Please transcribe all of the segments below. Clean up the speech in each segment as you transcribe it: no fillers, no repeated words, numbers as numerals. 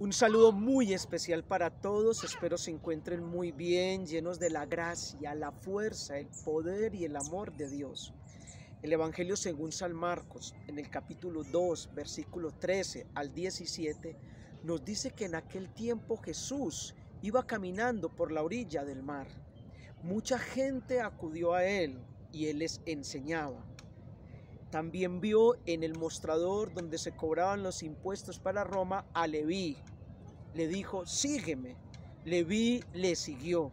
Un saludo muy especial para todos, espero se encuentren muy bien, llenos de la gracia, la fuerza, el poder y el amor de Dios. El Evangelio según San Marcos, en el capítulo 2, versículo 13 al 17, nos dice que en aquel tiempo Jesús iba caminando por la orilla del mar. Mucha gente acudió a él y él les enseñaba. También vio en el mostrador donde se cobraban los impuestos para Roma a Leví. Le dijo, sígueme. Leví le siguió.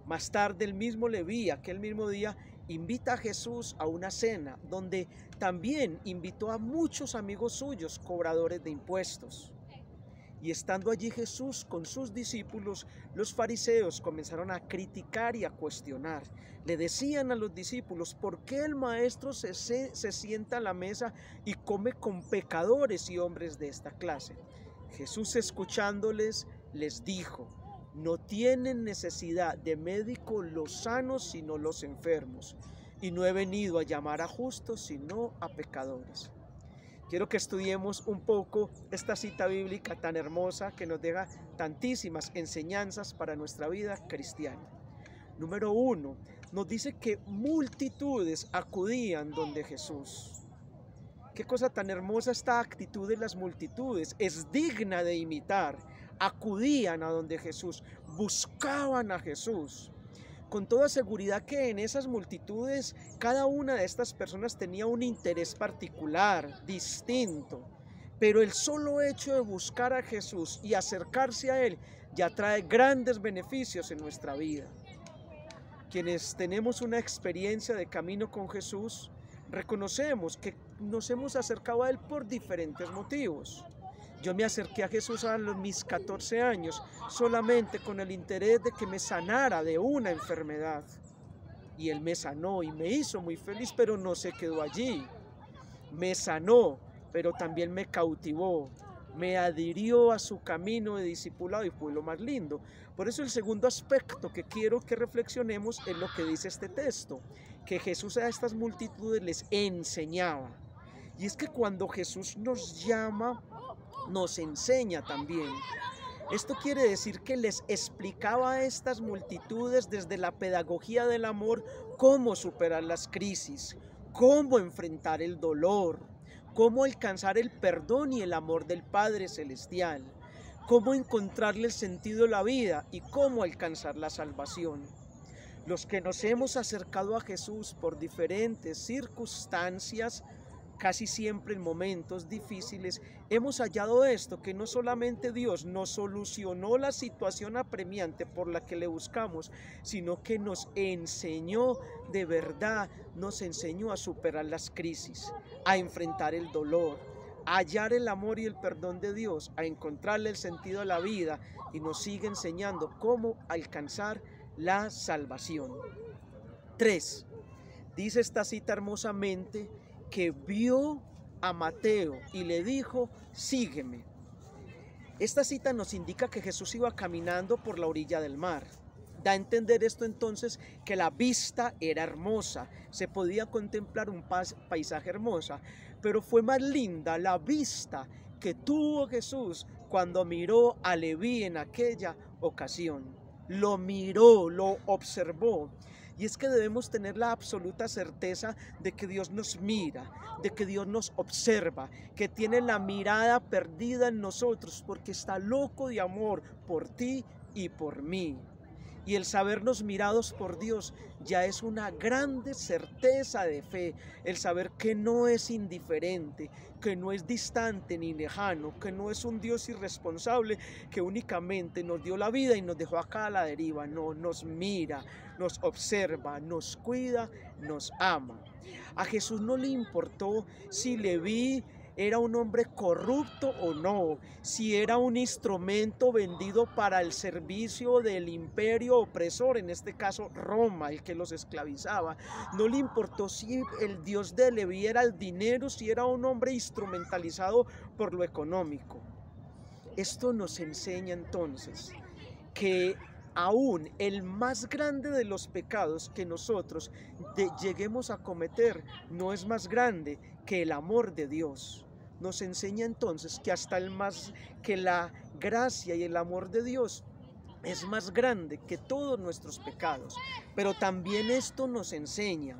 Más tarde el mismo Leví, aquel mismo día, invita a Jesús a una cena donde también invitó a muchos amigos suyos, cobradores de impuestos. Y estando allí Jesús con sus discípulos, los fariseos comenzaron a criticar y a cuestionar. Le decían a los discípulos, ¿por qué el maestro se sienta a la mesa y come con pecadores y hombres de esta clase? Jesús, escuchándoles, les dijo, no tienen necesidad de médico los sanos sino los enfermos, y no he venido a llamar a justos sino a pecadores. Quiero que estudiemos un poco esta cita bíblica tan hermosa que nos deja tantísimas enseñanzas para nuestra vida cristiana. Número 1, nos dice que multitudes acudían donde Jesús. Qué cosa tan hermosa esta actitud de las multitudes, es digna de imitar. Acudían a donde Jesús, buscaban a Jesús. Con toda seguridad que en esas multitudes cada una de estas personas tenía un interés particular, distinto, pero el solo hecho de buscar a Jesús y acercarse a Él ya trae grandes beneficios en nuestra vida. Quienes tenemos una experiencia de camino con Jesús, reconocemos que nos hemos acercado a Él por diferentes motivos. Yo me acerqué a Jesús a mis 14 años solamente con el interés de que me sanara de una enfermedad. Y Él me sanó y me hizo muy feliz, pero no se quedó allí. Me sanó, pero también me cautivó, me adhirió a su camino de discipulado y fue lo más lindo. Por eso el segundo aspecto que quiero que reflexionemos es lo que dice este texto, que Jesús a estas multitudes les enseñaba. Y es que cuando Jesús nos llama, nos enseña también. Esto quiere decir que les explicaba a estas multitudes desde la pedagogía del amor cómo superar las crisis, cómo enfrentar el dolor, cómo alcanzar el perdón y el amor del Padre Celestial, cómo encontrarle el sentido de la vida y cómo alcanzar la salvación. Los que nos hemos acercado a Jesús por diferentes circunstancias, casi siempre en momentos difíciles, hemos hallado esto, que no solamente Dios nos solucionó la situación apremiante por la que le buscamos, sino que nos enseñó de verdad, nos enseñó a superar las crisis, a enfrentar el dolor, a hallar el amor y el perdón de Dios, a encontrarle el sentido a la vida y nos sigue enseñando cómo alcanzar la salvación. 3. Dice esta cita hermosamente que vio a Mateo y le dijo, sígueme. Esta cita nos indica que Jesús iba caminando por la orilla del mar. Da a entender esto entonces que la vista era hermosa, se podía contemplar un paisaje hermoso, pero fue más linda la vista que tuvo Jesús cuando miró a Leví en aquella ocasión. Lo miró, lo observó. Y es que debemos tener la absoluta certeza de que Dios nos mira, de que Dios nos observa, que tiene la mirada perdida en nosotros porque está loco de amor por ti y por mí. Y el sabernos mirados por Dios ya es una grande certeza de fe, el saber que no es indiferente, que no es distante ni lejano, que no es un Dios irresponsable que únicamente nos dio la vida y nos dejó acá a la deriva. No, nos mira, nos observa, nos cuida, nos ama. A Jesús no le importó si Leví era un hombre corrupto o no, si era un instrumento vendido para el servicio del imperio opresor, en este caso Roma, el que los esclavizaba. No le importó si el Dios de Leví era el dinero, si era un hombre instrumentalizado por lo económico. Esto nos enseña entonces que aún el más grande de los pecados que nosotros lleguemos a cometer no es más grande que el amor de Dios. nos enseña entonces que que la gracia y el amor de Dios es más grande que todos nuestros pecados. Pero también esto nos enseña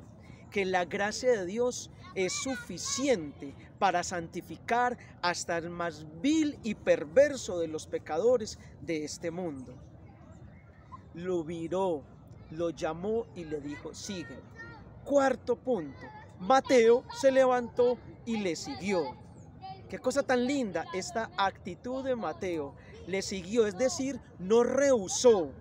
que la gracia de Dios es suficiente para santificar hasta el más vil y perverso de los pecadores de este mundo. Lo miró, lo llamó y le dijo: sigue. Cuarto punto, Mateo se levantó y le siguió. Qué cosa tan linda esta actitud de Mateo. Le siguió, es decir, no rehusó,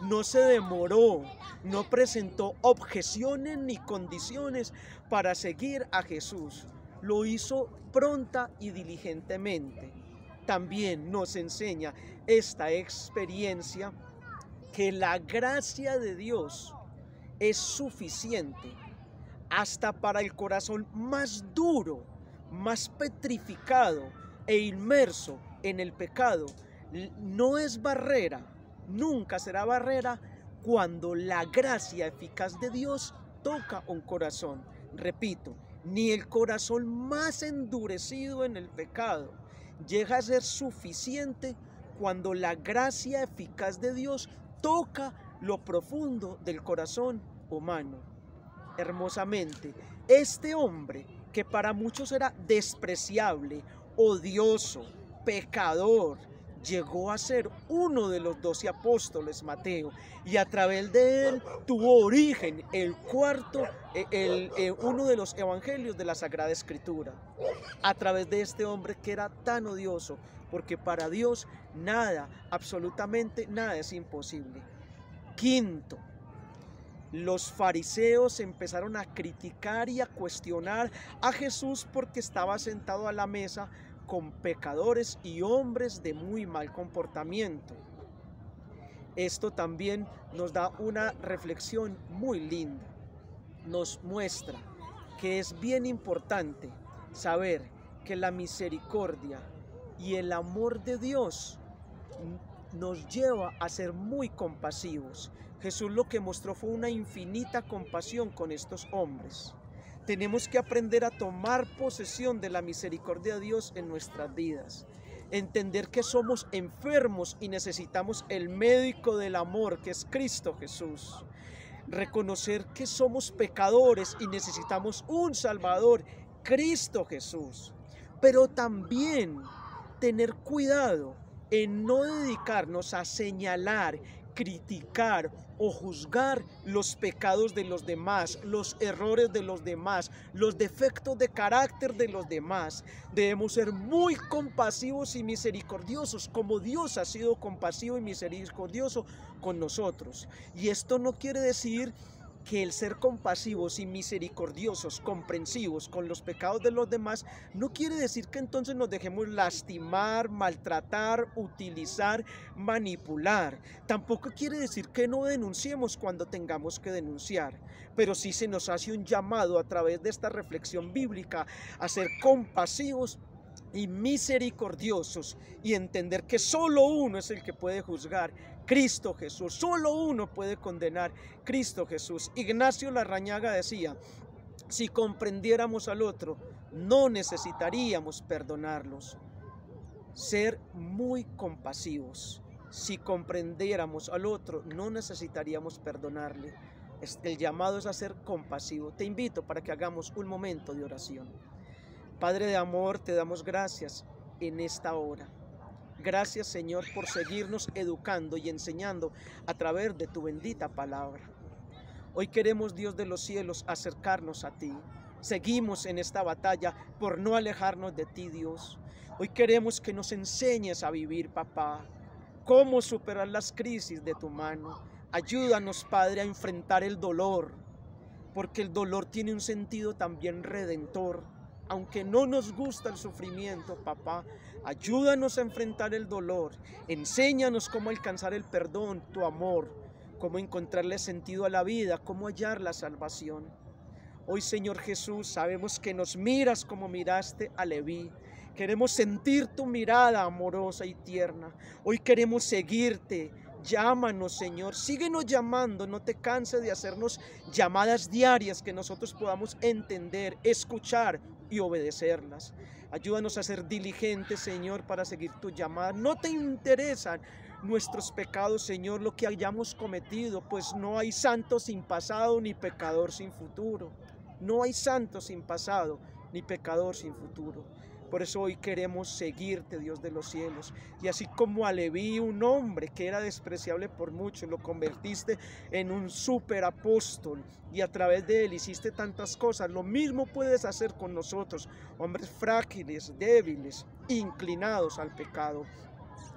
no se demoró, no presentó objeciones ni condiciones para seguir a Jesús. Lo hizo pronta y diligentemente. También nos enseña esta experiencia que la gracia de Dios es suficiente hasta para el corazón más duro, más petrificado e inmerso en el pecado. No es barrera, nunca será barrera cuando la gracia eficaz de Dios toca un corazón. Repito, ni el corazón más endurecido en el pecado llega a ser suficiente cuando la gracia eficaz de Dios toca lo profundo del corazón humano. Hermosamente, este hombre, que para muchos era despreciable, odioso, pecador, llegó a ser uno de los 12 apóstoles, Mateo, y a través de él tuvo origen uno de los evangelios de la Sagrada Escritura. A través de este hombre que era tan odioso, porque para Dios nada, absolutamente nada es imposible. Quinto, los fariseos empezaron a criticar y a cuestionar a Jesús porque estaba sentado a la mesa con pecadores y hombres de muy mal comportamiento. Esto también nos da una reflexión muy linda. Nos muestra que es bien importante saber que la misericordia y el amor de Dios nos lleva a ser muy compasivos. Jesús lo que mostró fue una infinita compasión con estos hombres. Tenemos que aprender a tomar posesión de la misericordia de Dios en nuestras vidas. Entender que somos enfermos y necesitamos el médico del amor, que es Cristo Jesús. Reconocer que somos pecadores y necesitamos un Salvador, Cristo Jesús. Pero también tener cuidado en no dedicarnos a señalar, criticar o juzgar los pecados de los demás, los errores de los demás, los defectos de carácter de los demás. Debemos ser muy compasivos y misericordiosos, como Dios ha sido compasivo y misericordioso con nosotros. Y esto no quiere decir que el ser compasivos y misericordiosos, comprensivos con los pecados de los demás, no quiere decir que entonces nos dejemos lastimar, maltratar, utilizar, manipular. Tampoco quiere decir que no denunciemos cuando tengamos que denunciar, pero sí se nos hace un llamado a través de esta reflexión bíblica a ser compasivos y misericordiosos y entender que solo uno es el que puede juzgar, Cristo Jesús. Solo uno puede condenar, Cristo Jesús. Ignacio Larrañaga decía: si comprendiéramos al otro, no necesitaríamos perdonarlos. Ser muy compasivos. Si comprendiéramos al otro, no necesitaríamos perdonarle. El llamado es a ser compasivo. Te invito para que hagamos un momento de oración. Padre de amor, te damos gracias en esta hora. Gracias, Señor, por seguirnos educando y enseñando a través de tu bendita palabra. Hoy queremos, Dios de los cielos, acercarnos a ti. Seguimos en esta batalla por no alejarnos de ti, Dios. Hoy queremos que nos enseñes a vivir, papá, cómo superar las crisis de tu mano. Ayúdanos, Padre, a enfrentar el dolor, porque el dolor tiene un sentido también redentor. Aunque no nos gusta el sufrimiento, papá, ayúdanos a enfrentar el dolor. Enséñanos cómo alcanzar el perdón, tu amor, cómo encontrarle sentido a la vida, cómo hallar la salvación. Hoy, Señor Jesús, sabemos que nos miras como miraste a Leví. Queremos sentir tu mirada amorosa y tierna. Hoy queremos seguirte. Llámanos, Señor, síguenos llamando, no te canses de hacernos llamadas diarias que nosotros podamos entender, escuchar, y obedecerlas. Ayúdanos a ser diligentes, Señor, para seguir tu llamada. No te interesan nuestros pecados, Señor, lo que hayamos cometido, pues no hay santo sin pasado ni pecador sin futuro. No hay santo sin pasado ni pecador sin futuro. Por eso hoy queremos seguirte, Dios de los cielos. Y así como a Leví, un hombre que era despreciable por muchos, lo convertiste en un superapóstol y a través de él hiciste tantas cosas. Lo mismo puedes hacer con nosotros, hombres frágiles, débiles, inclinados al pecado.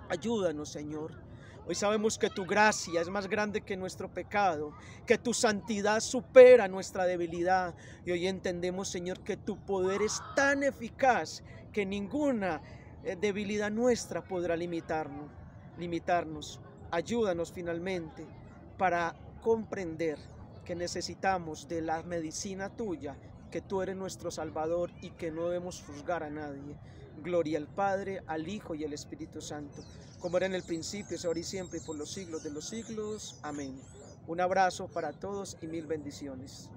Ayúdanos, Señor. Hoy sabemos que tu gracia es más grande que nuestro pecado, que tu santidad supera nuestra debilidad. Y hoy entendemos, Señor, que tu poder es tan eficaz que ninguna debilidad nuestra podrá limitarnos. Ayúdanos finalmente para comprender que necesitamos de la medicina tuya, que tú eres nuestro Salvador y que no debemos juzgar a nadie. Gloria al Padre, al Hijo y al Espíritu Santo, como era en el principio, es ahora y siempre, y por los siglos de los siglos. Amén. Un abrazo para todos y mil bendiciones.